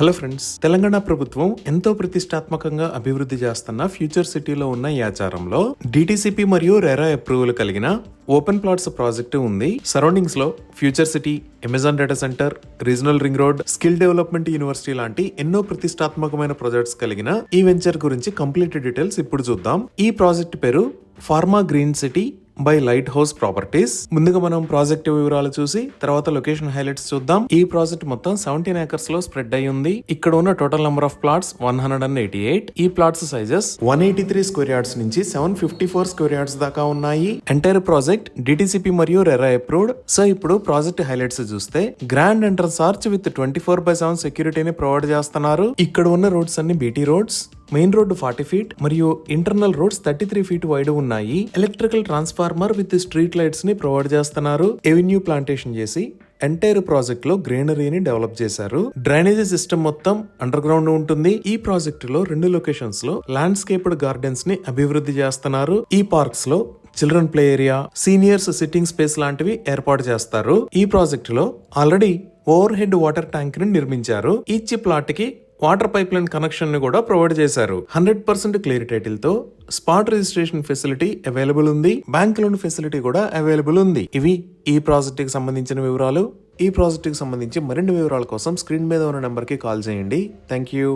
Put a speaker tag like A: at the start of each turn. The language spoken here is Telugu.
A: హలో ఫ్రెండ్స్, తెలంగాణ ప్రభుత్వం ఎంతో ప్రతిష్టాత్మకంగా అభివృద్ధి చేస్తున్న ఫ్యూచర్ సిటీలో ఉన్న ఈ ఆచారంలో డిటిసిపి మరియు రెరా అప్రూవల్ కలిగిన ఓపెన్ ప్లాట్స్ ప్రాజెక్టు ఉంది. సరౌండింగ్స్ లో future city, Amazon data centre, regional ring road, skill development university లాంటి ఎన్నో ప్రతిష్టాత్మకమైన ప్రాజెక్ట్స్ కలిగిన ఈ వెంచర్ గురించి కంప్లీట్ డీటెయిల్స్ ఇప్పుడు చూద్దాం. ఈ ప్రాజెక్ట్ పేరు pharma green city by light house properties. ముందుగా మనం ప్రాజెక్ట్ వివరాలు చూసి తర్వాత లొకేషన్ హైలైట్స్ చూద్దాం. ఈ ప్రాజెక్ట్ మొత్తం 17 ఏకర్స్ లో స్ప్రెడ్ అయి ఉంది. ఇక్కడ ఉన్న టోటల్ నెంబర్ ఆఫ్ ప్లాట్స్ 188. ఈ ప్లాట్స్ సైజెస్ 183 స్క్వేర్ యార్డ్స్ నుంచి 754 స్క్వేర్ యార్డ్స్ దాకా ఉన్నాయి. ఎంటైర్ ప్రాజెక్ట్ డిటిసిపి మరియు రెరా అప్రూవ్డ్. సో ఇప్పుడు ప్రాజెక్ట్ హైలైట్స్ చూస్తే గ్రాండ్ ఎంట్రన్స్ ఆర్చ్ విత్ 24/7 సెక్యూరిటీని ప్రొవైడ్ చేస్తున్నారు. ఇక్కడ ఉన్న రోడ్స్ అన్ని BT roads. Main road 40 feet మరియు ఇంటర్నల్ రోడ్స్ 33 ఫీట్ వైడ్ ఉన్నాయి. Electrical transformer with street lights ని ప్రొవైడ్ చేస్తున్నారు. ఎవెన్యూ ప్లాంటేషన్ చేసి ఎంటైర్ ప్రాజెక్ట్ లో గ్రీనరీని డెవలప్ చేశారు. డ్రైనేజీ సిస్టమ్ మొత్తం అండర్ గ్రౌండ్ ఉంటుంది. ఈ ప్రాజెక్ట్ లో 2 లొకేషన్స్ లో ల్యాండ్స్కేప్డ్ గార్డెన్స్ ని అభివృద్ధి చేస్తున్నారు. ఈ పార్క్స్ లో children play area, seniors sitting space లాంటివి ఏర్పాటు చేస్తారు. ఈ ప్రాజెక్ట్ లో already over head water tank ని నిర్మించారు. ఈచ్ ప్లాట్ కి వాటర్ పైప్ లైన్ కనెక్షన్ ని కూడా ప్రొవైడ్ చేశారు. 100% క్లియర్ టైటిల్ తో స్పాట్ రిజిస్ట్రేషన్ ఫెసిలిటీ అవైలబుల్ ఉంది. బ్యాంక్ లోన్ ఫెసిలిటీ కూడా అవైలబుల్ ఉంది. ఇవి ఈ ప్రాజెక్ట్ కి సంబంధించిన వివరాలు. ఈ ప్రాజెక్ట్ కి సంబంధించి మరిన్ని వివరాల కోసం స్క్రీన్ మీద ఉన్న నెంబర్ కి కాల్ చేయండి. Thank you.